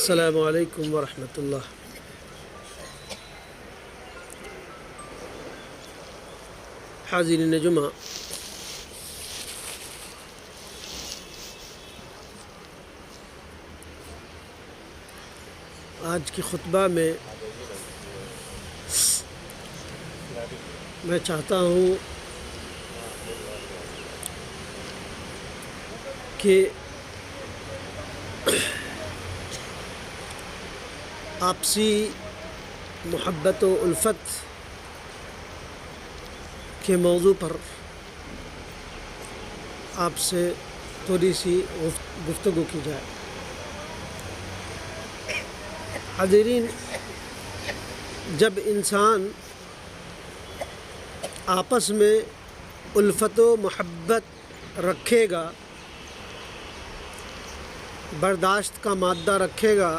السلام علیکم ورحمۃ اللہ۔ حاضرین جمعہ، آج کی خطبہ میں میں چاہتا ہوں کہ آپسی محبت و الفت کے موضوع پر آپ سے تھوڑی سی گفتگو کی جائے۔ حاضرین، جب انسان آپس میں الفت و محبت رکھے گا، برداشت کا مادہ رکھے گا،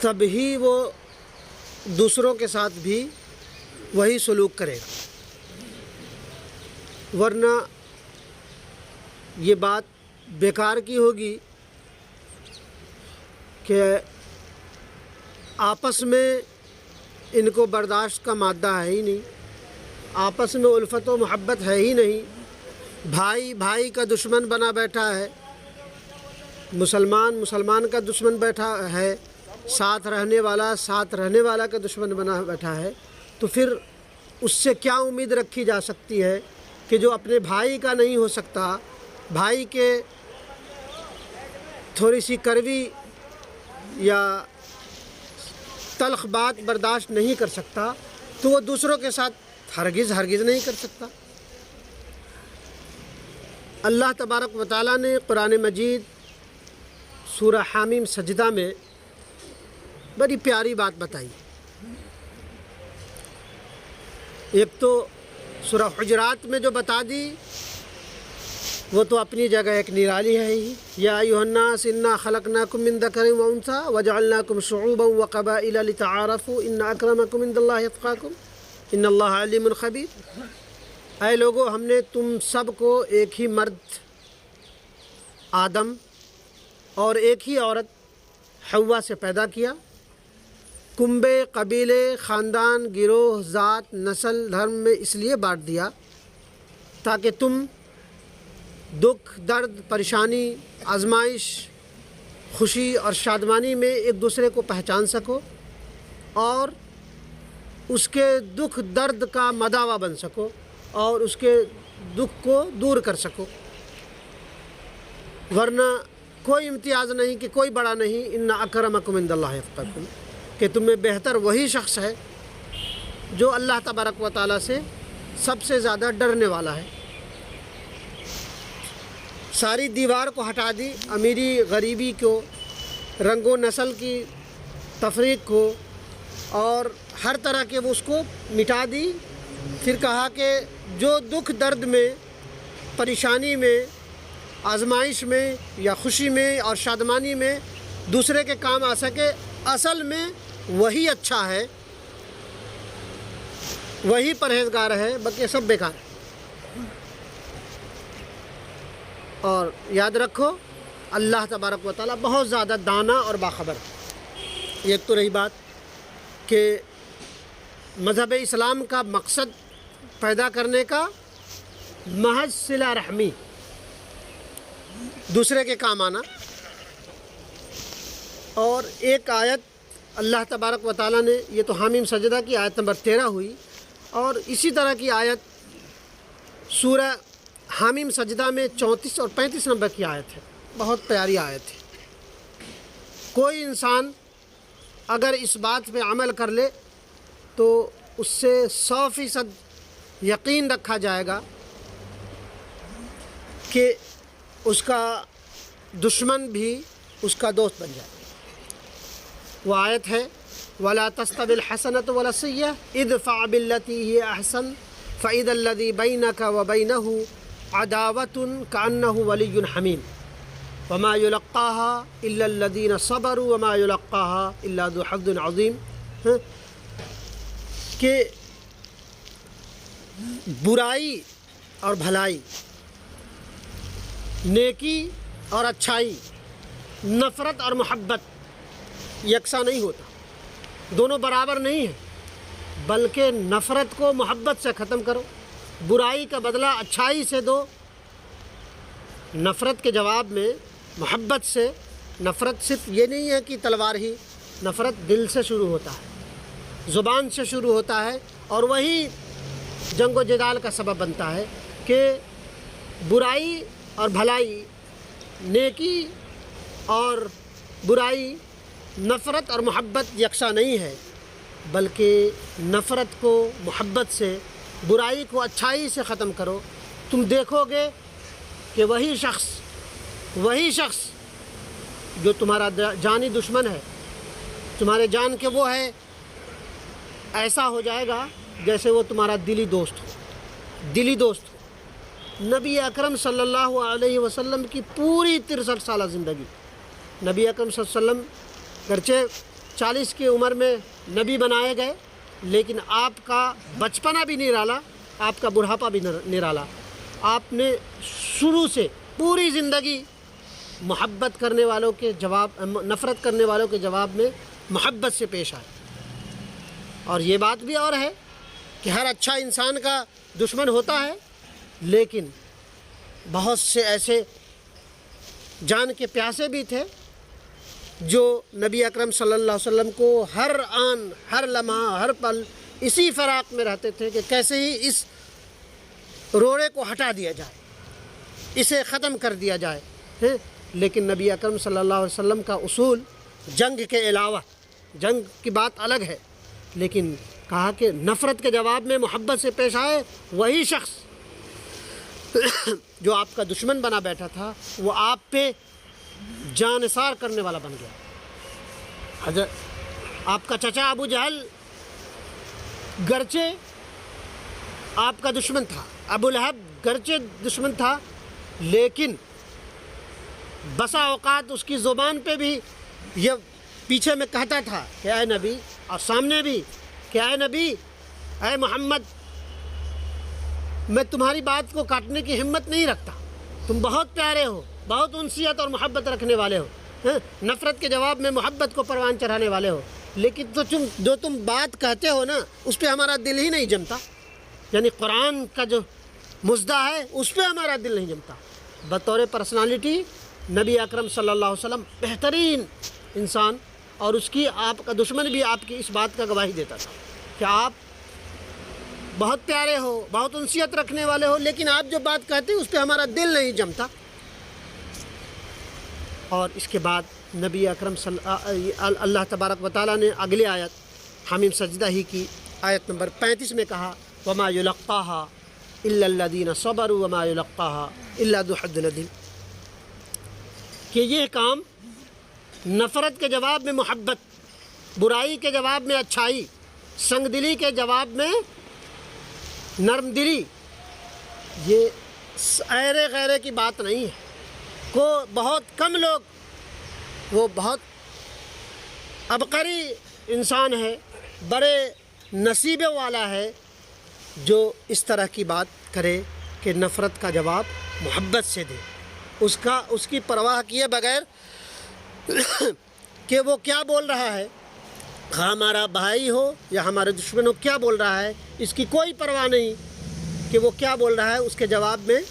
تب ہی وہ دوسروں کے ساتھ بھی وہی سلوک کرے گا، ورنہ یہ بات بیکار کی ہوگی کہ آپس میں ان کو برداشت کا مادہ ہے ہی نہیں، آپس میں الفت و محبت ہے ہی نہیں، بھائی بھائی کا دشمن بنا بیٹھا ہے، مسلمان کا دشمن بیٹھا ہے، ساتھ رہنے والا کا دشمن بنا بیٹھا ہے، تو پھر اس سے کیا امید رکھی جا سکتی ہے کہ جو اپنے بھائی کا نہیں ہو سکتا، بھائی کے تھوڑی سی کڑوی یا تلخ بات برداشت نہیں کر سکتا، تو وہ دوسروں کے ساتھ ہرگز نہیں کر سکتا۔ اللہ تبارک و تعالیٰ نے قرآن مجید سورہ حامیم سجدہ میں بڑی پیاری بات بتائی۔ ایک تو سورہ حجرات میں جو بتا دی وہ تو اپنی جگہ ایک نرالی ہے ہی، یا ایھا الناس انا خلقناکم من ذکر و انثی وجعلناکم شعوبا وقبائل لتعارفوا ان اکرمکم عند اللہ اتقاکم ان اللہ علیم خبیر۔ اے لوگو، ہم نے تم سب کو ایک ہی مرد آدم اور ایک ہی عورت حوا سے پیدا کیا، کنبے، قبیلے، خاندان، گروہ، ذات، نسل، دھرم میں اس لیے بانٹ دیا تاکہ تم دکھ، درد، پریشانی، آزمائش، خوشی اور شادمانی میں ایک دوسرے کو پہچان سکو اور اس کے دکھ درد کا مداوا بن سکو اور اس کے دکھ کو دور کر سکو، ورنہ کوئی امتیاز نہیں کہ کوئی بڑا نہیں۔ ان اکرمکم عند اللہ اتقاکم، کہ تم میں بہتر وہی شخص ہے جو اللہ تبارک و تعالیٰ سے سب سے زیادہ ڈرنے والا ہے۔ ساری دیوار کو ہٹا دی، امیری غریبی کو، رنگ و نسل کی تفریق کو، اور ہر طرح کے وہ اس کو مٹا دی۔ پھر کہا کہ جو دکھ درد میں، پریشانی میں، آزمائش میں یا خوشی میں اور شادمانی میں دوسرے کے کام آ سکے، اصل میں وہی اچھا ہے، وہی پرہیزگار ہے، باقی سب بیکار ہے۔ اور یاد رکھو، اللہ تبارک و تعالیٰ بہت زیادہ دانا اور باخبر ہے۔ ایک تو رہی بات کہ مذہب اسلام کا مقصد پیدا کرنے کا محض صلہ رحمی، دوسرے کے کام آنا، اور ایک آیت اللہ تبارک و تعالیٰ نے، یہ تو حامیم سجدہ کی آیت نمبر 13 ہوئی، اور اسی طرح کی آیت سورہ حامیم سجدہ میں 34 اور 35 نمبر کی آیت ہے، بہت پیاری آیت ہے۔ کوئی انسان اگر اس بات پہ عمل کر لے تو اس سے 100% یقین رکھا جائے گا کہ اس کا دشمن بھی اس کا دوست بن جائے گا۔ وہ آیت ہے وَلَا تَسْتَوِي الْحَسَنَةُ وَلَا السَّيِّئَةُ ادْفَعْ بِالَّتِي هِيَ أَحْسَنُ فَإِذَا الَّذِي بَيْنَكَ وَبَيْنَهُ عَدَاوَةٌ كَأَنَّهُ وَلِيٌّ حَمِيمٌ وَمَا يُلَقَّاهَا إِلَّا الَّذِينَ صَبَرُوا وَمَا يُلَقَّاهَا إِلَّا ذُو حَظٍّ عَظِيمٍ، کہ برائی اور بھلائی، نیکی اور اچھائی نفرت اور محبت یکساں نہیں ہوتا، دونوں برابر نہیں ہیں، بلکہ نفرت کو محبت سے ختم کرو، برائی کا بدلہ اچھائی سے دو۔ نفرت کے جواب میں محبت سے، نفرت صرف یہ نہیں ہے کہ تلوار ہی، نفرت دل سے شروع ہوتا ہے، زبان سے شروع ہوتا ہے، اور وہی جنگ و جدال کا سبب بنتا ہے کہ برائی اور بھلائی، نیکی اور برائی، نفرت اور محبت یکساں نہیں ہے، بلکہ نفرت کو محبت سے، برائی کو اچھائی سے ختم کرو۔ تم دیکھو گے کہ وہی شخص جو تمہارا جانی دشمن ہے، تمہارے جان کے وہ ہے، ایسا ہو جائے گا جیسے وہ تمہارا دلی دوست ہو۔ نبی اکرم صلی اللہ علیہ وسلم کی پوری 63 سالہ زندگی، نبی اکرم صلی اللہ علیہ وسلم گرچہ 40 کی عمر میں نبی بنائے گئے، لیکن آپ کا بچپنا بھی نرالا، آپ کا بڑھاپا بھی نرالا۔ آپ نے شروع سے پوری زندگی محبت کرنے والوں کے جواب، نفرت کرنے والوں کے جواب میں محبت سے پیش آئے۔ اور یہ بات بھی اور ہے کہ ہر اچھا انسان کا دشمن ہوتا ہے، لیکن بہت سے ایسے جان کے پیاسے بھی تھے جو نبی اکرم صلی اللہ علیہ وسلم کو ہر آن، ہر لمحہ، ہر پل اسی فراق میں رہتے تھے کہ کیسے ہی اس روڑے کو ہٹا دیا جائے، اسے ختم کر دیا جائے۔ لیکن نبی اکرم صلی اللہ علیہ وسلم کا اصول جنگ کے علاوہ، جنگ کی بات الگ ہے، لیکن کہا کہ نفرت کے جواب میں محبت سے پیش آئے، وہی شخص جو آپ کا دشمن بنا بیٹھا تھا وہ آپ پہ جانثار کرنے والا بن گیا۔ حضرت آپ کا چچا ابو جہل گرچہ آپ کا دشمن تھا، ابو لہب گرچہ دشمن تھا، لیکن بسا اوقات اس کی زبان پہ بھی یہ پیچھے میں کہتا تھا کہ اے نبی، اور سامنے بھی کہ اے نبی، اے محمد، میں تمہاری بات کو کاٹنے کی ہمت نہیں رکھتا، تم بہت پیارے ہو، بہت انسیت اور محبت رکھنے والے ہو، نفرت کے جواب میں محبت کو پروان چڑھانے والے ہو، لیکن جو تم بات کہتے ہو نا، اس پہ ہمارا دل ہی نہیں جمتا، یعنی قرآن کا جو مژدہ ہے اس پہ ہمارا دل نہیں جمتا۔ بطور پرسنالٹی نبی اکرم صلی اللہ علیہ وسلم بہترین انسان، اور اس کی، آپ کا دشمن بھی آپ کی اس بات کا گواہی دیتا تھا کہ آپ بہت پیارے ہو، بہت انسیت رکھنے والے ہو، لیکن آپ جو بات کہتے ہیں اس پہ ہمارا دل نہیں جمتا۔ اور اس کے بعد نبی اکرم اللہ تبارک و تعالیٰ نے اگلی آیت حمیم سجدہ ہی کی آیت نمبر 35 میں کہا وما يلقاها الا الذين صبروا وما يلقاها الا ذو حظ عظیم، کہ یہ کام نفرت کے جواب میں محبت، برائی کے جواب میں اچھائی، سنگ دلی کے جواب میں نرم دلی، یہ ایرے غیرے کی بات نہیں ہے۔ کو بہت کم لوگ، وہ بہت عبقری انسان ہے، بڑے نصیبے والا ہے جو اس طرح کی بات کرے کہ نفرت کا جواب محبت سے دے، اس کی پرواہ کیے بغیر کہ وہ کیا بول رہا ہے، ہمارا بھائی ہو یا ہمارے دشمن ہو، کیا بول رہا ہے، اس کی کوئی پرواہ نہیں کہ وہ کیا بول رہا ہے، اس کے جواب میں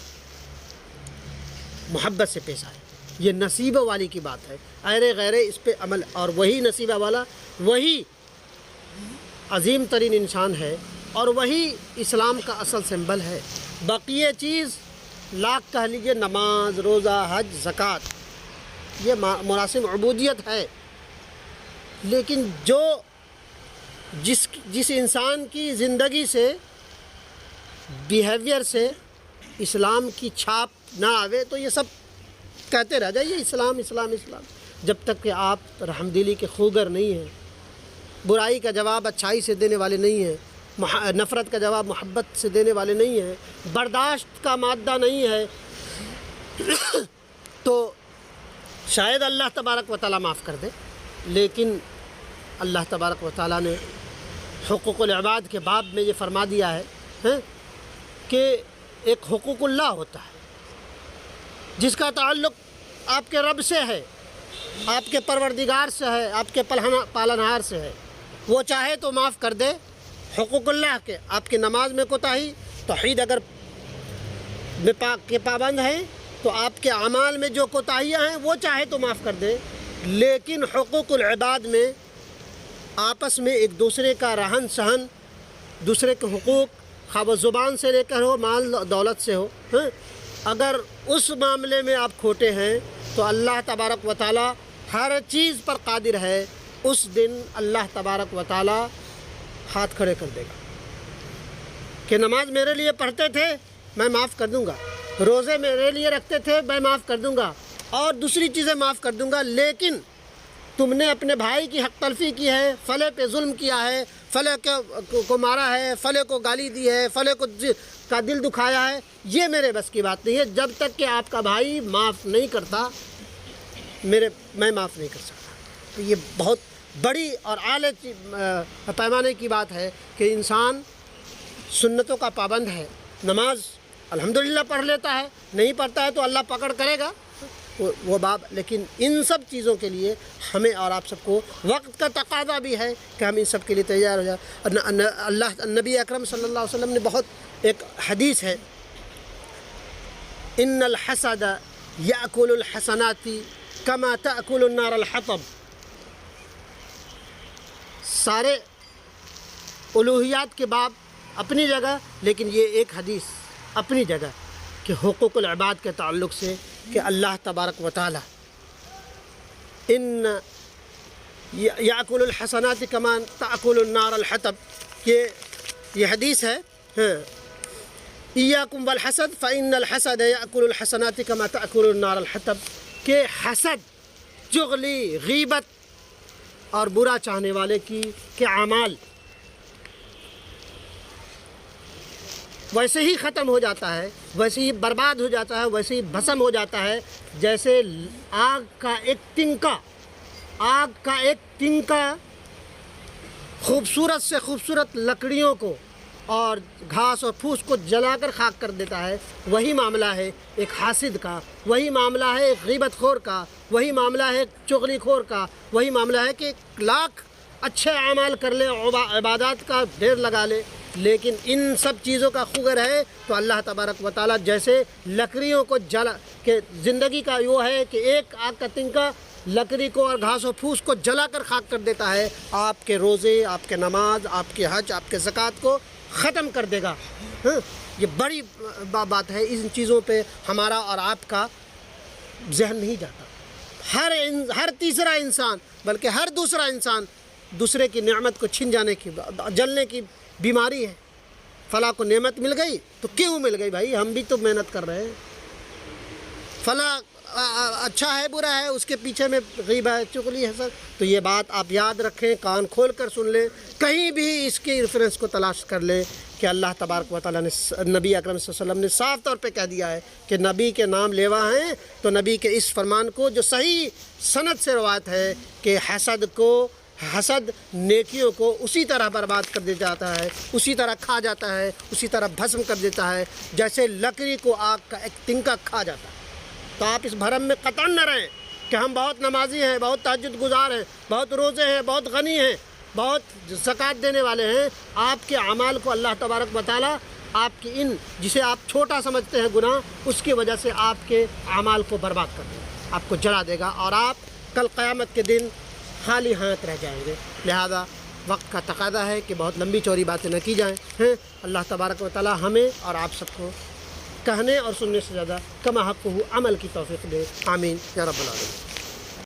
محبت سے پیش آئے۔ یہ نصیبہ والی کی بات ہے، ایرے غیرے اس پہ عمل، اور وہی نصیبہ والا، وہی عظیم ترین انسان ہے، اور وہی اسلام کا اصل سمبل ہے۔ بقیہ چیز لاکھ کہہ لیجیے، نماز، روزہ، حج، زکوٰۃ، یہ مراسم عبودیت ہے، لیکن جس انسان کی زندگی سے، بیہیویئر سے اسلام کی چھاپ نہ آوے تو یہ سب کہتے رہ جائیے اسلام اسلام اسلام، جب تک کہ آپ رحمدلی کے خوگر نہیں ہیں، برائی کا جواب اچھائی سے دینے والے نہیں ہیں، نفرت کا جواب محبت سے دینے والے نہیں ہیں، برداشت کا مادہ نہیں ہے، تو شاید اللہ تبارک و تعالیٰ معاف کر دے۔ لیکن اللہ تبارک و تعالیٰ نے حقوق العباد کے باب میں یہ فرما دیا ہے کہ ایک حقوق اللہ ہوتا ہے جس کا تعلق آپ کے رب سے ہے، آپ کے پروردگار سے ہے، آپ کے پالنہار سے ہے، وہ چاہے تو معاف کر دے۔ حقوق اللہ کے، آپ کی نماز میں کوتاہی، توحید اگر کے پابند ہیں تو آپ کے اعمال میں جو کوتاہیاں ہیں وہ چاہے تو معاف کر دے۔ لیکن حقوق العباد میں آپس میں ایک دوسرے کا رہن سہن، دوسرے کے حقوق، خواہ وہ زبان سے لے کر ہو، مال دولت سے ہو، اگر اس معاملے میں آپ کھوٹے ہیں تو اللہ تبارک و تعالی ہر چیز پر قادر ہے۔ اس دن اللہ تبارک و تعالی ہاتھ کھڑے کر دے گا کہ نماز میرے لیے پڑھتے تھے میں معاف کر دوں گا، روزے میرے لیے رکھتے تھے میں معاف کر دوں گا، اور دوسری چیزیں معاف کر دوں گا، لیکن تم نے اپنے بھائی کی حق تلفی کی ہے، فلاں پہ ظلم کیا ہے، فلاں کو مارا ہے، فلاں کو گالی دی ہے، فلاں کا دل دکھایا ہے، یہ میرے بس کی بات نہیں ہے۔ جب تک کہ آپ کا بھائی معاف نہیں کرتا میں معاف نہیں کر سکتا۔ تو یہ بہت بڑی اور اعلیٰ پیمانے کی بات ہے کہ انسان سنتوں کا پابند ہے۔ نماز الحمدللہ پڑھ لیتا ہے، نہیں پڑھتا ہے تو اللہ پکڑ کرے گا وہ باب، لیکن ان سب چیزوں کے لیے ہمیں اور آپ سب کو وقت کا تقاضا بھی ہے کہ ہم ان سب کے لیے تیار ہو جائیں۔ اللہ نبی اکرم صلی اللہ علیہ وسلم نے بہت ایک حدیث ہے، ان الحسد یأکل الحسنات کما تأکل النار الحطب۔ سارے الوہیات کے باب اپنی جگہ، لیکن یہ ایک حدیث اپنی جگہ کہ حقوق العباد کے تعلق سے کہ اللہ تبارک و تعالی ان یأکل الحسنات کما تأکل النار الحطب، یہ حدیث ہے۔ ایاکم والحسد فإن الحسد یأکل الحسنات کما تأکل النار الحطب، کہ حسد، چغلی، غیبت اور برا چاہنے والے کے اعمال ویسے ہی ختم ہو جاتا ہے، ویسے ہی برباد ہو جاتا ہے، ویسے ہی بھسم ہو جاتا ہے جیسے آگ کا ایک تنکا خوبصورت سے خوبصورت لکڑیوں کو اور گھاس اور پھوس کو جلا کر خاک کر دیتا ہے۔ وہی معاملہ ہے ایک حاسد کا، وہی معاملہ ہے ایک غیبت خور کا، وہی معاملہ ہے ایک چغلی خور کا، وہی معاملہ ہے کہ 1,00,000 اچھے اعمال کر لے، عبادات کا ڈھیر لگا لے، لیکن ان سب چیزوں کا خگر ہے تو اللہ تبارک و تعالیٰ جیسے لکڑیوں کو جلا کہ زندگی کا وہ ہے کہ ایک آگ کا تنکا لکڑی کو اور گھاس و پھوس کو جلا کر خاک کر دیتا ہے، آپ کے روزے، آپ کے نماز، آپ کے حج، آپ کے زکوٰۃ کو ختم کر دے گا۔ یہ بڑی بات ہے، ان چیزوں پہ ہمارا اور آپ کا ذہن نہیں جاتا۔ ہر تیسرا انسان بلکہ ہر دوسرا انسان دوسرے کی نعمت کو چھن جانے کی، جلنے کی بیماری ہے۔ فلاں کو نعمت مل گئی تو کیوں مل گئی بھائی، ہم بھی تو محنت کر رہے ہیں۔ فلاں اچھا ہے برا ہے، اس کے پیچھے میں غیبت ہے، چغلی ہے سر۔ تو یہ بات آپ یاد رکھیں، کان کھول کر سن لیں، کہیں بھی اس کی ریفرنس کو تلاش کر لیں کہ اللہ تبارک و تعالیٰ نے، نبی اکرم صلی اللہ علیہ وسلم نے صاف طور پہ کہہ دیا ہے کہ نبی کے نام لیوا ہیں، تو نبی کے اس فرمان کو جو صحیح سند سے روایت ہے کہ حسد نیکیوں کو اسی طرح برباد کر دے جاتا ہے، اسی طرح کھا جاتا ہے، اسی طرح بھسم کر دیتا ہے جیسے لکڑی کو آگ کا ایک تنکا کھا جاتا ہے۔ تو آپ اس بھرم میں قطعاً نہ رہیں کہ ہم بہت نمازی ہیں، بہت تہجد گزار ہیں، بہت روزے ہیں، بہت غنی ہیں، بہت زکوٰۃ دینے والے ہیں۔ آپ کے اعمال کو اللہ تبارک و تعالیٰ آپ کی جسے آپ چھوٹا سمجھتے ہیں گناہ، اس کی وجہ سے آپ کے اعمال کو برباد کر دے گا، آپ کو جلا دے گا، اور آپ کل قیامت کے دن خالی ہاتھ رہ جائیں گے۔ لہذا وقت کا تقاضا ہے کہ بہت لمبی چوڑی باتیں نہ کی جائیں۔ اللہ تبارک و تعالیٰ ہمیں اور آپ سب کو کہنے اور سننے سے زیادہ کما حق عمل کی توفیق دے، آمین یا رب العالمین۔